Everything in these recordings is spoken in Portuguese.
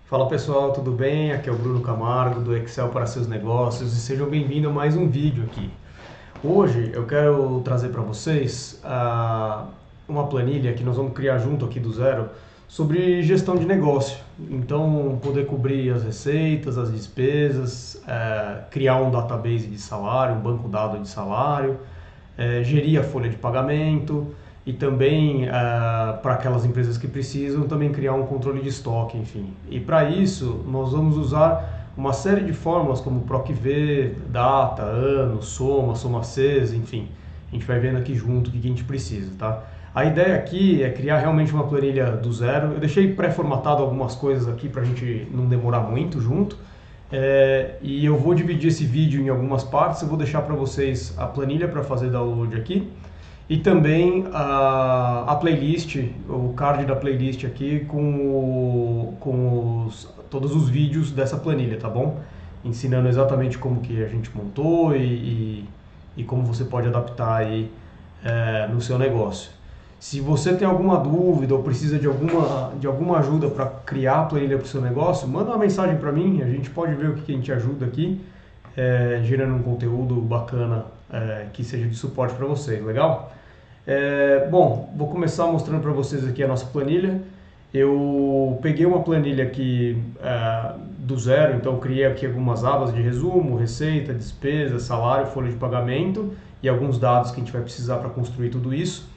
Fala pessoal, tudo bem? Aqui é o Bruno Camargo do Excel para seus negócios e sejam bem-vindos a mais um vídeo aqui. Hoje eu quero trazer para vocês uma planilha que nós vamos criar junto aqui do zero sobre gestão de negócio. Então, poder cobrir as receitas, as despesas, criar um database de salário, um banco dado de salário, gerir a folha de pagamento e também para aquelas empresas que precisam também criar um controle de estoque, enfim. E para isso nós vamos usar uma série de fórmulas como PROC-V, data, ano, soma, soma-CES, enfim. A gente vai vendo aqui junto o que a gente precisa, tá? A ideia aqui é criar realmente uma planilha do zero. Eu deixei pré-formatado algumas coisas aqui para a gente não demorar muito junto. E eu vou dividir esse vídeo em algumas partes. Eu vou deixar para vocês a planilha para fazer download aqui e também a playlist, o card da playlist aqui com todos os vídeos dessa planilha, tá bom? Ensinando exatamente como que a gente montou e como você pode adaptar aí no seu negócio. Se você tem alguma dúvida ou precisa de alguma ajuda para criar a planilha para o seu negócio, manda uma mensagem para mim, a gente pode ver o que a gente ajuda aqui, gerando um conteúdo bacana que seja de suporte para vocês, legal? Bom, vou começar mostrando para vocês aqui a nossa planilha. Eu peguei uma planilha aqui do zero, então criei aqui algumas abas de resumo, receita, despesa, salário, folha de pagamento e alguns dados que a gente vai precisar para construir tudo isso.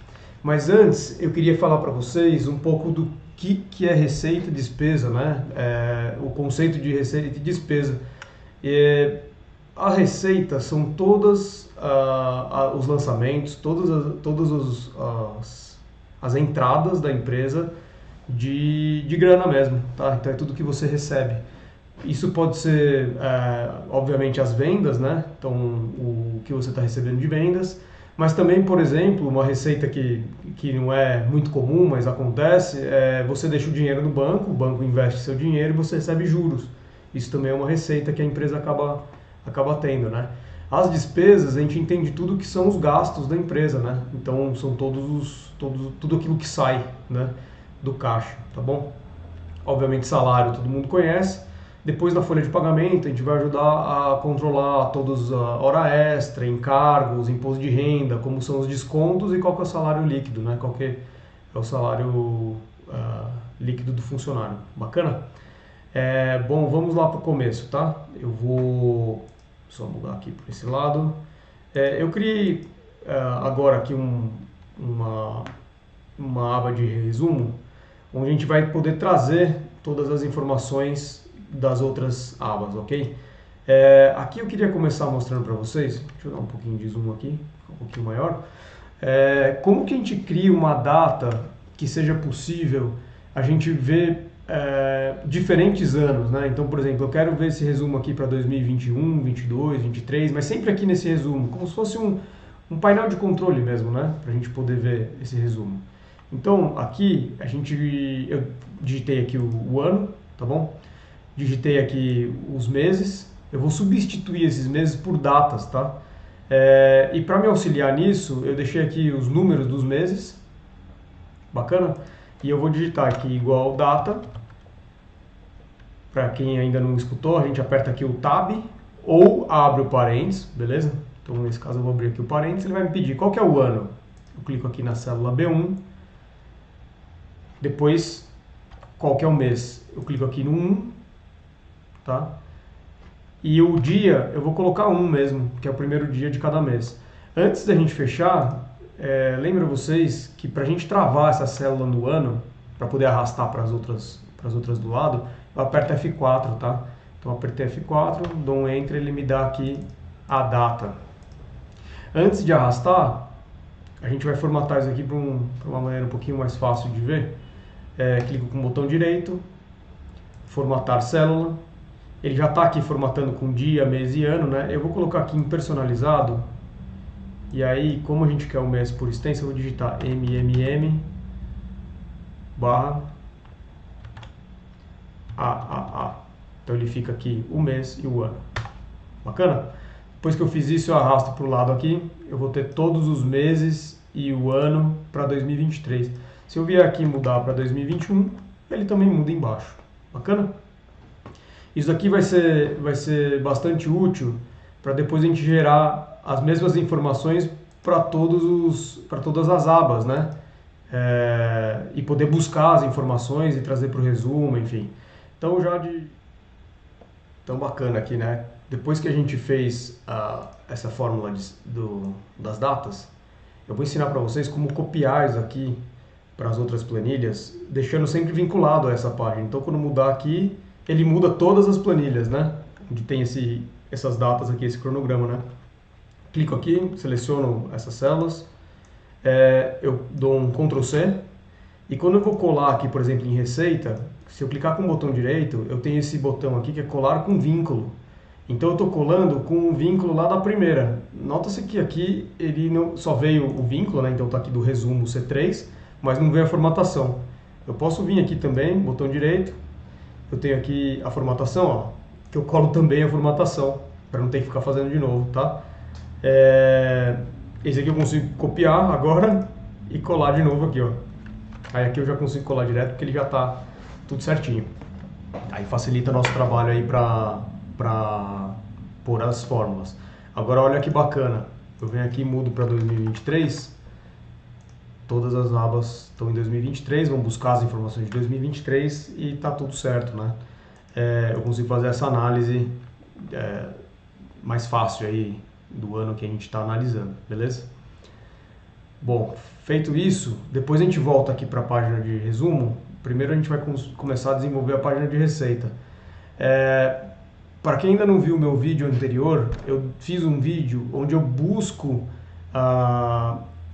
Mas antes eu queria falar para vocês um pouco do que é receita e despesa, né? O conceito de receita e despesa. A receita são todas os lançamentos, todas as entradas da empresa de grana mesmo, tá? Então é tudo que você recebe. Isso pode ser, obviamente, as vendas, né? Então o que você está recebendo de vendas, mas também, por exemplo, uma receita que não é muito comum, mas acontece, você deixa o dinheiro no banco, o banco investe seu dinheiro e você recebe juros. Isso também é uma receita que a empresa acaba tendo, né? As despesas, a gente entende tudo que são os gastos da empresa, né? Então são tudo aquilo que sai, né, do caixa, tá bom? Obviamente salário todo mundo conhece. Depois na folha de pagamento a gente vai ajudar a controlar todos a hora extra, encargos, imposto de renda, como são os descontos e qual que é o salário líquido, né? Qual que é o salário líquido do funcionário. Bacana? Bom, vamos lá para o começo, tá? Eu vou só mudar aqui para esse lado. Eu criei agora aqui uma aba de resumo, onde a gente vai poder trazer todas as informações das outras abas, ok? Aqui eu queria começar mostrando para vocês, deixa eu dar um pouquinho de zoom aqui, um pouquinho maior, como que a gente cria uma data que seja possível a gente ver diferentes anos, né? Então, por exemplo, eu quero ver esse resumo aqui para 2021, 22, 23, mas sempre aqui nesse resumo, como se fosse um painel de controle mesmo, né? Para a gente poder ver esse resumo. Então, aqui eu digitei aqui o ano, tá bom? Digitei aqui os meses. Eu vou substituir esses meses por datas, tá? E para me auxiliar nisso, eu deixei aqui os números dos meses. Bacana? E eu vou digitar aqui igual data. Para quem ainda não escutou, a gente aperta aqui o Tab ou abre o parênteses, beleza? Então, nesse caso, eu vou abrir aqui o parênteses. Ele vai me pedir qual que é o ano. Eu clico aqui na célula B1. Depois, qual que é o mês? Eu clico aqui no 1, tá? E o dia, eu vou colocar 1 mesmo, que é o primeiro dia de cada mês. Antes da gente fechar, lembra vocês que para a gente travar essa célula no ano, para poder arrastar para as outras do lado, eu aperto F4, tá? Então eu apertei F4, dou um Enter, ele me dá aqui a data. Antes de arrastar, a gente vai formatar isso aqui para uma maneira um pouquinho mais fácil de ver. Clico com o botão direito, formatar célula. Ele já está aqui formatando com dia, mês e ano, né? Eu vou colocar aqui em personalizado. E aí, como a gente quer o mês por extenso, eu vou digitar MMM barra AAA. Então ele fica aqui o mês e o ano. Bacana? Depois que eu fiz isso, eu arrasto para o lado aqui. Eu vou ter todos os meses e o ano para 2023. Se eu vier aqui mudar para 2021, ele também muda embaixo. Bacana? Isso aqui vai ser bastante útil para depois a gente gerar as mesmas informações para todas as abas, né? E poder buscar as informações e trazer para o resumo, enfim. Então bacana aqui, né? Depois que a gente fez essa fórmula das datas, eu vou ensinar para vocês como copiar isso aqui para as outras planilhas, deixando sempre vinculado a essa página. Então quando mudar aqui, ele muda todas as planilhas, né? Onde tem essas datas aqui, esse cronograma, né? Clico aqui, seleciono essas células, eu dou um Ctrl C, e quando eu vou colar aqui, por exemplo, em receita, se eu clicar com o botão direito, eu tenho esse botão aqui que é colar com vínculo. Então eu estou colando com um vínculo lá da primeira. Nota-se que aqui ele não, só veio o vínculo, né? Então está aqui do resumo C3, mas não veio a formatação. Eu posso vir aqui também, botão direito, eu tenho aqui a formatação, ó, que eu colo também a formatação, para não ter que ficar fazendo de novo, tá? Esse aqui eu consigo copiar agora e colar de novo aqui, ó. Aí aqui eu já consigo colar direto porque ele já está tudo certinho. Aí facilita nosso trabalho aí para pôr as fórmulas. Agora olha que bacana, eu venho aqui e mudo para 2023, todas as abas estão em 2023, vamos buscar as informações de 2023 e está tudo certo, né? Eu consigo fazer essa análise mais fácil aí do ano que a gente está analisando, beleza? Bom, feito isso, depois a gente volta aqui para a página de resumo. Primeiro a gente vai começar a desenvolver a página de receita. Para quem ainda não viu o meu vídeo anterior, eu fiz um vídeo onde eu busco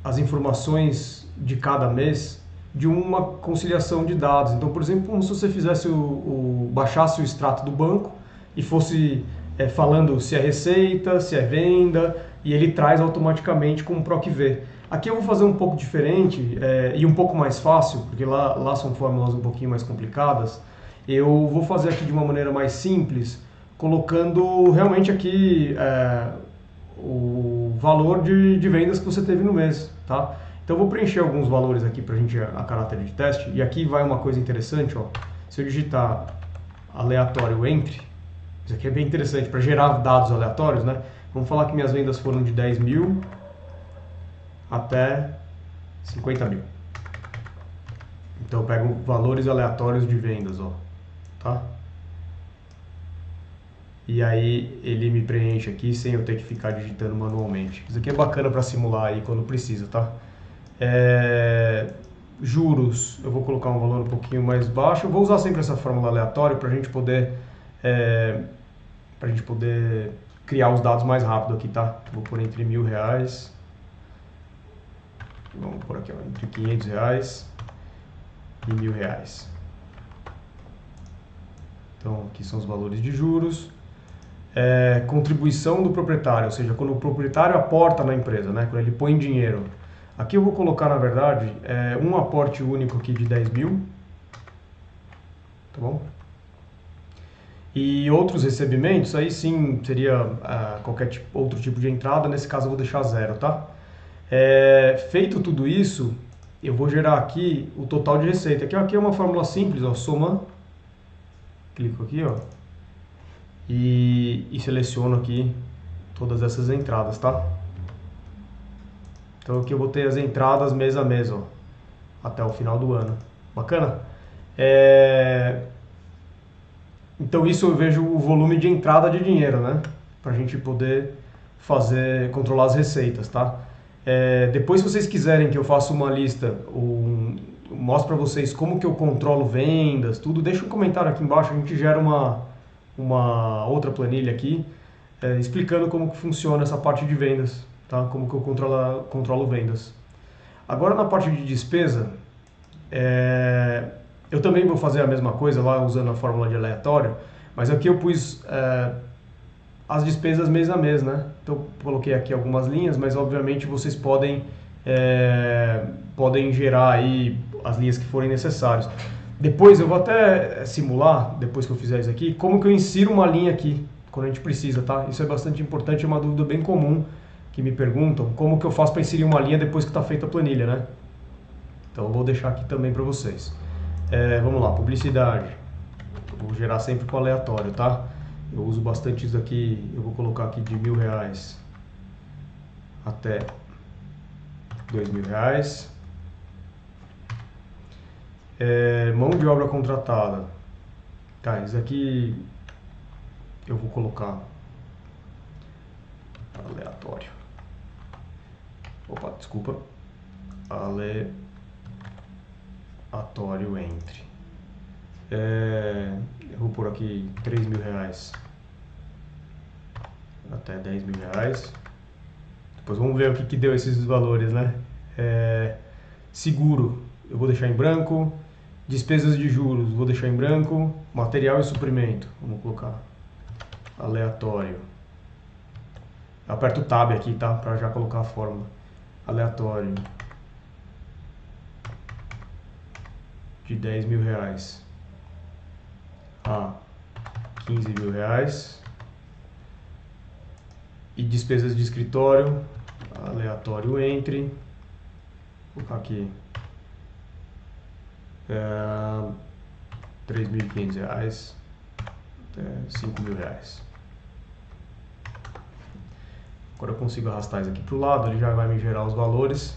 as informações de cada mês de uma conciliação de dados. Então, por exemplo, como se você fizesse baixasse o extrato do banco e fosse falando se é receita, se é venda, e ele traz automaticamente como PROC-V. Aqui eu vou fazer um pouco diferente e um pouco mais fácil, porque lá são fórmulas um pouquinho mais complicadas. Eu vou fazer aqui de uma maneira mais simples, colocando realmente aqui o valor de vendas que você teve no mês, tá? Então eu vou preencher alguns valores aqui para a gente a caráter de teste, e aqui vai uma coisa interessante, ó. Se eu digitar aleatório entre, isso aqui é bem interessante para gerar dados aleatórios, né? Vamos falar que minhas vendas foram de 10 mil até 50 mil. Então eu pego valores aleatórios de vendas, ó, tá? E aí ele me preenche aqui sem eu ter que ficar digitando manualmente. Isso aqui é bacana para simular aí quando precisa, tá? Juros, eu vou colocar um valor um pouquinho mais baixo. Eu vou usar sempre essa fórmula aleatória para a gente poder criar os dados mais rápido aqui, tá? Vou pôr entre R$1.000, vamos pôr aqui, ó, entre R$500 e R$1.000. Então aqui são os valores de juros. Contribuição do proprietário, ou seja, quando o proprietário aporta na empresa, né, quando ele põe dinheiro. Aqui eu vou colocar, na verdade, um aporte único aqui de 10 mil, tá bom? E outros recebimentos, aí sim seria qualquer outro tipo de entrada, nesse caso eu vou deixar 0, tá? Feito tudo isso, eu vou gerar aqui o total de receita. Aqui é uma fórmula simples, ó, soma, clico aqui, ó, e seleciono aqui todas essas entradas, tá? Então aqui eu botei as entradas mês a mês, ó, até o final do ano. Bacana? Então isso eu vejo o volume de entrada de dinheiro, né? Pra gente poder controlar as receitas, tá? Depois, se vocês quiserem que eu faça uma lista, mostre para vocês como que eu controlo vendas, tudo, deixa um comentário aqui embaixo, a gente gera uma outra planilha aqui, explicando como que funciona essa parte de vendas, tá? Como que eu controlo vendas. Agora na parte de despesa, eu também vou fazer a mesma coisa lá usando a fórmula de aleatório, mas aqui eu pus as despesas mês a mês, né? Então coloquei aqui algumas linhas, mas obviamente vocês podem gerar aí as linhas que forem necessárias. Depois eu vou até simular, depois que eu fizer isso aqui, como que eu insiro uma linha aqui, quando a gente precisa, tá? Isso é bastante importante, é uma dúvida bem comum que me perguntam, como que eu faço para inserir uma linha depois que está feita a planilha, né? Então eu vou deixar aqui também para vocês. Vamos lá, publicidade. Eu vou gerar sempre com aleatório, tá? Eu uso bastante isso aqui, eu vou colocar aqui de R$1.000 até R$2.000. Mão de obra contratada. Tá, isso aqui eu vou colocar aleatório. Opa, desculpa. Aleatório entre. Eu vou pôr aqui R$3.000 até R$10.000. Depois vamos ver o que deu esses valores, né? Seguro, eu vou deixar em branco. Despesas de juros, vou deixar em branco. Material e suprimento, vamos colocar aleatório. Aperto o Tab aqui, tá? Para já colocar a fórmula. Aleatório. De R$10.000 a R$15.000. E despesas de escritório, aleatório entre. Vou colocar aqui R$3.500 até R$5.000. Agora eu consigo arrastar isso aqui para o lado, ele já vai me gerar os valores.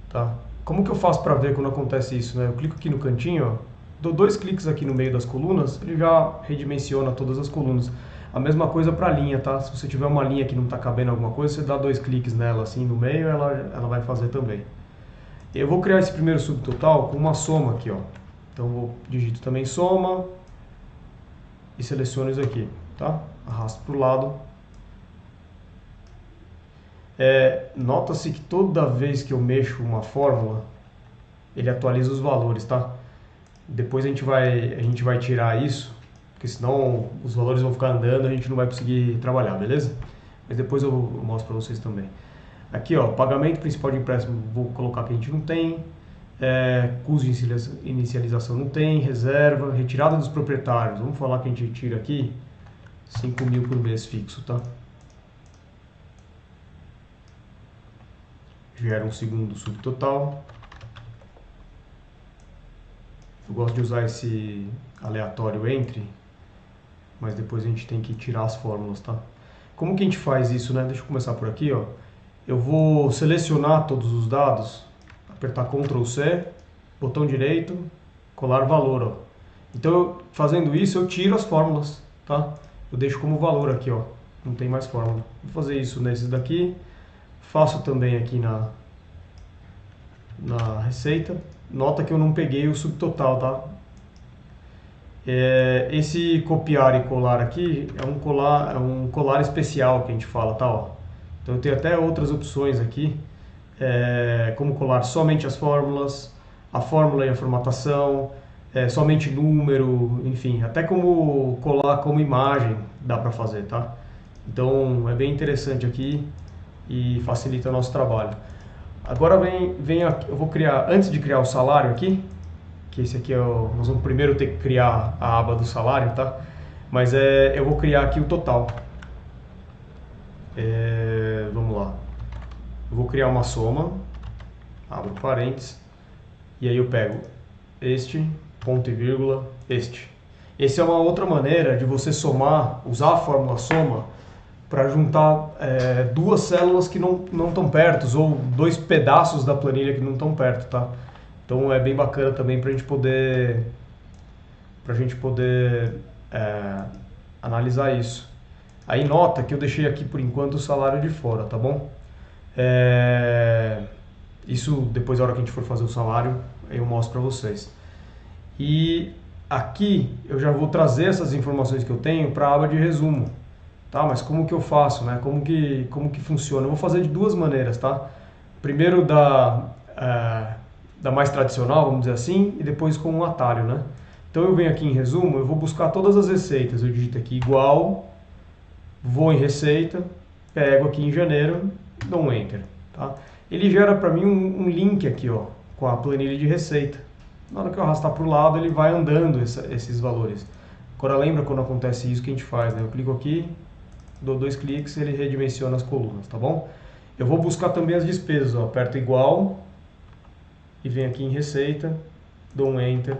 Tá? Como que eu faço para ver quando acontece isso, né? Eu clico aqui no cantinho, ó, dou 2 cliques aqui no meio das colunas, ele já redimensiona todas as colunas. A mesma coisa para a linha, tá? Se você tiver uma linha que não está cabendo alguma coisa, você dá 2 cliques nela assim no meio, ela vai fazer também. Eu vou criar esse primeiro subtotal com uma soma aqui, ó. Então eu digito também soma e seleciono isso aqui, tá? Arrasto para o lado. Nota-se que toda vez que eu mexo uma fórmula, ele atualiza os valores, tá? Depois a gente vai tirar isso, porque senão os valores vão ficar andando, a gente não vai conseguir trabalhar, beleza? Mas depois eu mostro para vocês também. Aqui, ó, pagamento principal de empréstimo, vou colocar que a gente não tem. Custo de inicialização não tem. Reserva, retirada dos proprietários, vamos falar que a gente tira aqui 5.000 por mês fixo, tá? Gera um segundo subtotal. Eu gosto de usar esse aleatório entre, mas depois a gente tem que tirar as fórmulas, tá? Como que a gente faz isso, né? Deixa eu começar por aqui, ó. Eu vou selecionar todos os dados, apertar Ctrl C, botão direito, colar valor, ó. Então, fazendo isso, eu tiro as fórmulas, tá? Eu deixo como valor aqui, ó. Não tem mais fórmula. Vou fazer isso nesses daqui. Faço também aqui na receita. Nota que eu não peguei o subtotal, tá? Esse copiar e colar aqui é um colar especial que a gente fala, tá? Ó. Então eu tenho até outras opções aqui, como colar somente as fórmulas, a fórmula e a formatação, somente número, enfim, até como colar como imagem dá para fazer, tá? Então é bem interessante aqui e facilita o nosso trabalho. Agora vem aqui, eu vou criar, antes de criar o salário aqui, que esse aqui nós vamos primeiro ter que criar a aba do salário, tá? Mas eu vou criar aqui o total. Vamos lá. Eu vou criar uma soma, abro parênteses, e aí eu pego este, ponto e vírgula, este. Essa é uma outra maneira de você somar, usar a fórmula soma para juntar duas células que não estão perto, ou dois pedaços da planilha que não estão perto, tá? Então é bem bacana também para a gente poder analisar isso. Aí nota que eu deixei aqui por enquanto o salário de fora, tá bom? Isso depois, na hora que a gente for fazer o salário, eu mostro para vocês. E aqui eu já vou trazer essas informações que eu tenho para a aba de resumo. Tá, mas como que eu faço, né? Como que funciona? Eu vou fazer de duas maneiras, tá? Primeiro da mais tradicional, vamos dizer assim, e depois com um atalho, né? Então eu venho aqui em resumo, eu vou buscar todas as receitas, eu digito aqui igual, vou em receita, pego aqui em janeiro, dou um enter, tá? Ele gera para mim um link aqui, ó, com a planilha de receita. Na hora que eu arrastar para o lado, ele vai andando esses valores. Agora lembra quando acontece isso que a gente faz, né? Eu clico aqui, dou 2 cliques, ele redimensiona as colunas, tá bom? Eu vou buscar também as despesas, ó, aperto igual e venho aqui em receita, dou um enter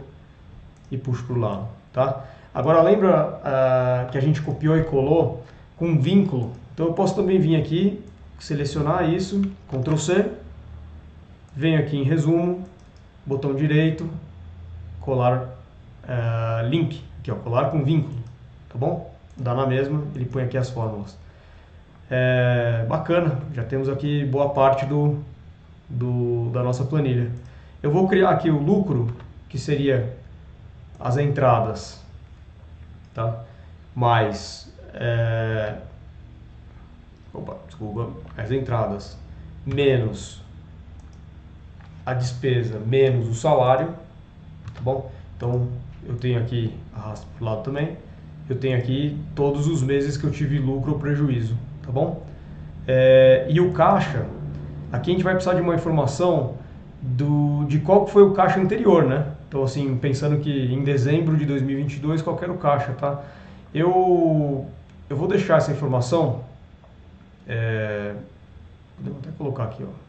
e puxo para o lado, tá? Agora lembra que a gente copiou e colou com um vínculo? Então eu posso também vir aqui, selecionar isso, Ctrl C, venho aqui em resumo, botão direito, colar link, aqui ó, colar com vínculo, tá bom? Dá na mesma, ele põe aqui as fórmulas. Bacana, já temos aqui boa parte da nossa planilha. Eu vou criar aqui o lucro, que seria as entradas, tá? Mais as entradas menos a despesa menos o salário, tá bom? Então eu tenho aqui, arrasto para o lado também, eu tenho aqui todos os meses que eu tive lucro ou prejuízo, tá bom? E o caixa, aqui a gente vai precisar de uma informação de qual foi o caixa anterior, né? Então assim, pensando que em dezembro de 2022 qual era o caixa, tá? Eu vou deixar essa informação, podemos até colocar aqui, ó.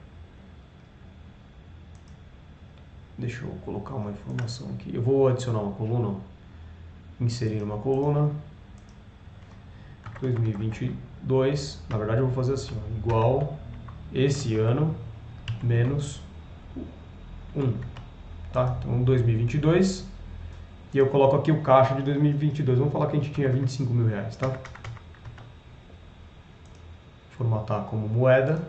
Deixa eu colocar uma informação aqui. Eu vou adicionar uma coluna, inserir uma coluna, 2022, na verdade eu vou fazer assim, ó, igual esse ano menos 1, tá? Então 2022, e eu coloco aqui o caixa de 2022, vamos falar que a gente tinha 25 mil reais, tá? Formatar como moeda,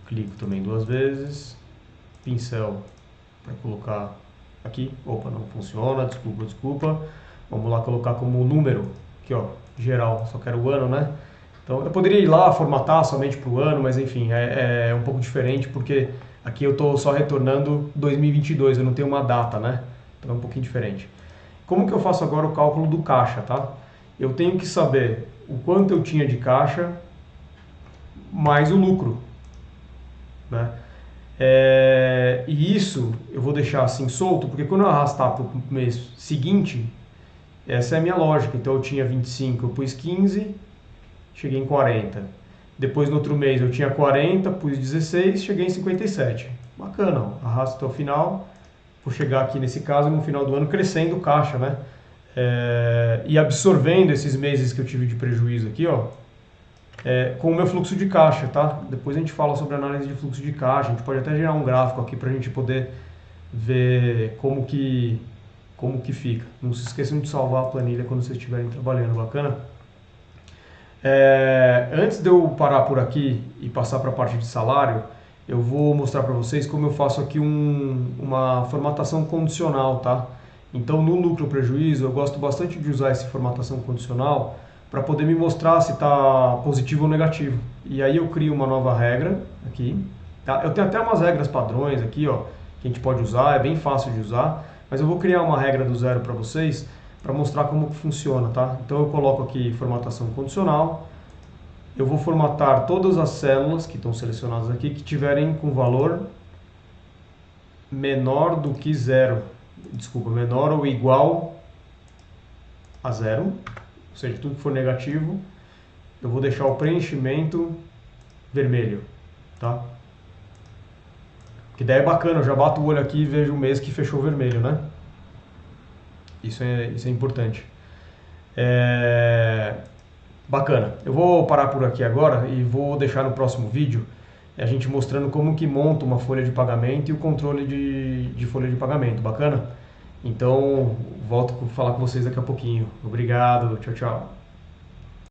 clico também 2 vezes, pincel para colocar aqui, opa, não funciona, desculpa, vamos lá colocar como número, aqui ó, geral, só quero o ano, né? Então eu poderia ir lá formatar somente para o ano, mas enfim, é um pouco diferente porque aqui eu estou só retornando 2022, eu não tenho uma data, né? Então é um pouquinho diferente. Como que eu faço agora o cálculo do caixa, tá? Eu tenho que saber o quanto eu tinha de caixa mais o lucro, né? E isso eu vou deixar assim solto, porque quando eu arrastar para o mês seguinte, essa é a minha lógica. Então eu tinha 25, eu pus 15, cheguei em 40. Depois no outro mês eu tinha 40, pus 16, cheguei em 57. Bacana, ó. Arrasto até o final, vou chegar aqui nesse caso no final do ano crescendo o caixa, né? E absorvendo esses meses que eu tive de prejuízo aqui, ó. Com o meu fluxo de caixa, tá? Depois a gente fala sobre análise de fluxo de caixa, a gente pode até gerar um gráfico aqui para a gente poder ver como que fica. Não se esqueçam de salvar a planilha quando vocês estiverem trabalhando, bacana? Antes de eu parar por aqui e passar para a parte de salário, eu vou mostrar para vocês como eu faço aqui uma formatação condicional, tá? Então no lucro ou prejuízo eu gosto bastante de usar essa formatação condicional para poder me mostrar se está positivo ou negativo. E aí eu crio uma nova regra aqui, tá? Eu tenho até umas regras padrões aqui, ó, que a gente pode usar, é bem fácil de usar, mas eu vou criar uma regra do zero para vocês, para mostrar como que funciona, tá? Então eu coloco aqui formatação condicional, eu vou formatar todas as células que estão selecionadas aqui que tiverem com valor menor do que zero, desculpa, menor ou igual a zero. Ou seja, tudo que for negativo, eu vou deixar o preenchimento vermelho, tá? Que daí é bacana, eu já bato o olho aqui e vejo o mês que fechou vermelho, né? Isso é importante. Bacana. Eu vou parar por aqui agora e vou deixar no próximo vídeo a gente mostrando como que monta uma folha de pagamento e o controle de folha de pagamento. Bacana? Então, volto a falar com vocês daqui a pouquinho. Obrigado, tchau, tchau.